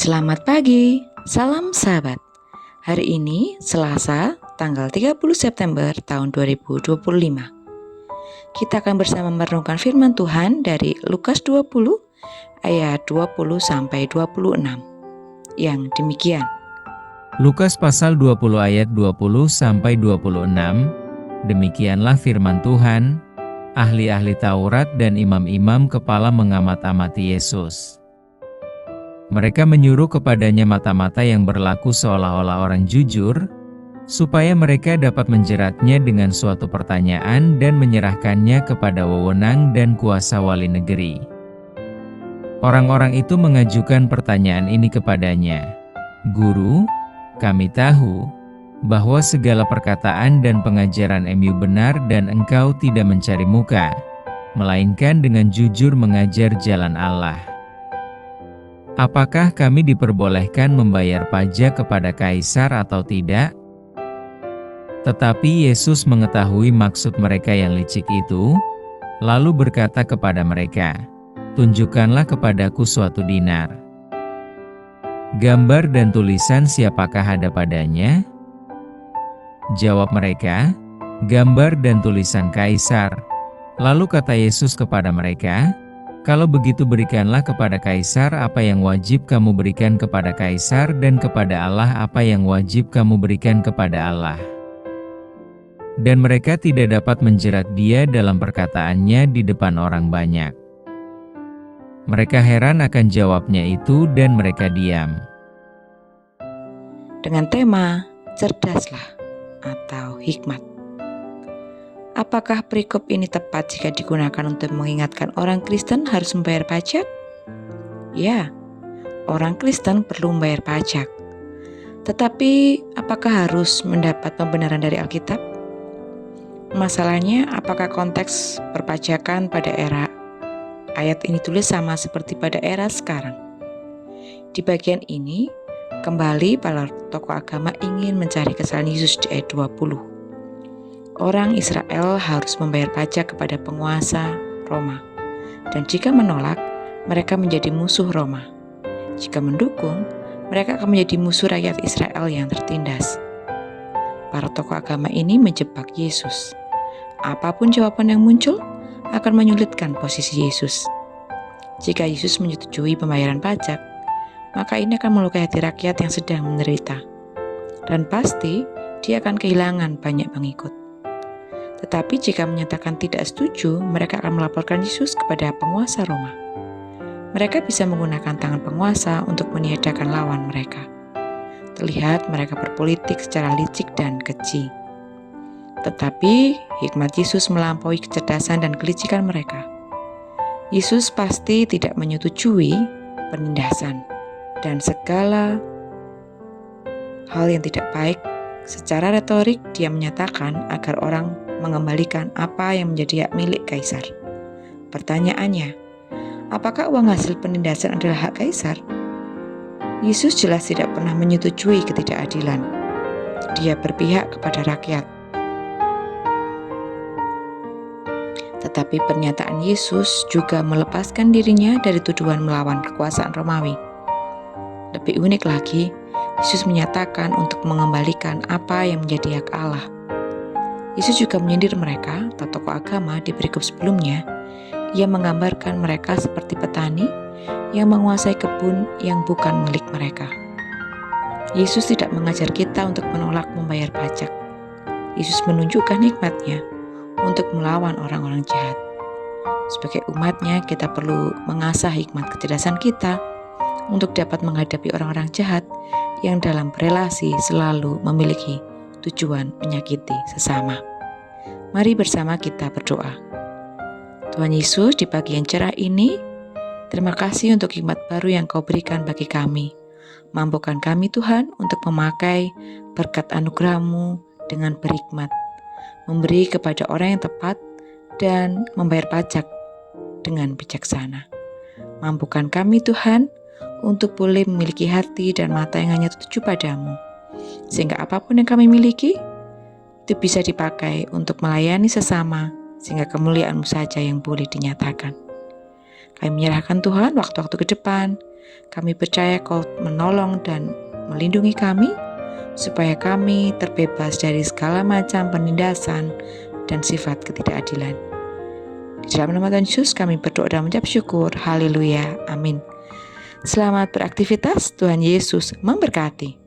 Selamat pagi, salam sahabat. Hari ini Selasa, tanggal 30 September tahun 2025. Kita akan bersama merenungkan firman Tuhan dari Lukas 20 ayat 20 sampai 26. Yang demikian. Lukas pasal 20 ayat 20 sampai 26. Demikianlah firman Tuhan. Ahli-ahli Taurat dan imam-imam kepala mengamat-amati Yesus. Mereka menyuruh kepadanya mata-mata yang berlaku seolah-olah orang jujur, supaya mereka dapat menjeratnya dengan suatu pertanyaan dan menyerahkannya kepada wewenang dan kuasa wali negeri. Orang-orang itu mengajukan pertanyaan ini kepadanya, "Guru, kami tahu bahwa segala perkataan dan pengajaran MU benar dan engkau tidak mencari muka, melainkan dengan jujur mengajar jalan Allah. Apakah kami diperbolehkan membayar pajak kepada kaisar atau tidak?" Tetapi Yesus mengetahui maksud mereka yang licik itu, lalu berkata kepada mereka, "Tunjukkanlah kepadaku suatu dinar. Gambar dan tulisan siapakah ada padanya?" Jawab mereka, "Gambar dan tulisan kaisar." Lalu kata Yesus kepada mereka, "Kalau begitu berikanlah kepada kaisar apa yang wajib kamu berikan kepada kaisar, dan kepada Allah apa yang wajib kamu berikan kepada Allah." Dan mereka tidak dapat menjerat dia dalam perkataannya di depan orang banyak. Mereka heran akan jawabnya itu dan mereka diam. Dengan tema cerdaslah atau hikmat. Apakah perikop ini tepat jika digunakan untuk mengingatkan orang Kristen harus membayar pajak? Ya, orang Kristen perlu membayar pajak. Tetapi, apakah harus mendapat pembenaran dari Alkitab? Masalahnya, apakah konteks perpajakan pada era ayat ini tulis sama seperti pada era sekarang? Di bagian ini, kembali para tokoh agama ingin mencari kesalahan Yesus di ayat 20. Orang Israel harus membayar pajak kepada penguasa Roma, dan jika menolak, mereka menjadi musuh Roma. Jika mendukung, mereka akan menjadi musuh rakyat Israel yang tertindas. Para tokoh agama ini menjebak Yesus. Apapun jawaban yang muncul akan menyulitkan posisi Yesus. Jika Yesus menyetujui pembayaran pajak, maka ini akan melukai hati rakyat yang sedang menderita. Dan pasti dia akan kehilangan banyak pengikut. Tetapi jika menyatakan tidak setuju, mereka akan melaporkan Yesus kepada penguasa Roma. Mereka bisa menggunakan tangan penguasa untuk meniadakan lawan mereka. Terlihat mereka berpolitik secara licik dan keji. Tetapi hikmat Yesus melampaui kecerdasan dan kelicikan mereka. Yesus pasti tidak menyetujui penindasan dan segala hal yang tidak baik. Secara retorik, dia menyatakan agar orang mengembalikan apa yang menjadi hak milik kaisar. Pertanyaannya, apakah uang hasil penindasan adalah hak kaisar? Yesus jelas tidak pernah menyetujui ketidakadilan. Dia berpihak kepada rakyat. Tetapi pernyataan Yesus juga melepaskan dirinya dari tuduhan melawan kekuasaan Romawi. Lebih unik lagi, Yesus menyatakan untuk mengembalikan apa yang menjadi hak Allah. Yesus juga menyindir mereka, tokoh agama di perikop sebelumnya. Ia menggambarkan mereka seperti petani yang menguasai kebun yang bukan milik mereka. Yesus tidak mengajar kita untuk menolak membayar pajak. Yesus menunjukkan hikmatnya untuk melawan orang-orang jahat. Sebagai umatnya, kita perlu mengasah hikmat kecerdasan kita untuk dapat menghadapi orang-orang jahat yang dalam relasi selalu memiliki tujuan menyakiti sesama. Mari bersama kita berdoa. Tuhan Yesus, di pagi yang cerah ini, terima kasih untuk hikmat baru yang Kau berikan bagi kami. Mampukan kami Tuhan untuk memakai berkat anugerah-Mu dengan berhikmat, memberi kepada orang yang tepat, dan membayar pajak dengan bijaksana. Mampukan kami Tuhan untuk boleh memiliki hati dan mata yang hanya tertuju padamu, sehingga apapun yang kami miliki, itu bisa dipakai untuk melayani sesama, sehingga kemuliaan-Mu saja yang boleh dinyatakan. Kami menyerahkan Tuhan waktu-waktu ke depan. Kami percaya Kau menolong dan melindungi kami, supaya kami terbebas dari segala macam penindasan dan sifat ketidakadilan. Di dalam nama Tuhan Yesus kami berdoa dan mengucap syukur. Haleluya. Amin. Selamat beraktivitas. Tuhan Yesus memberkati.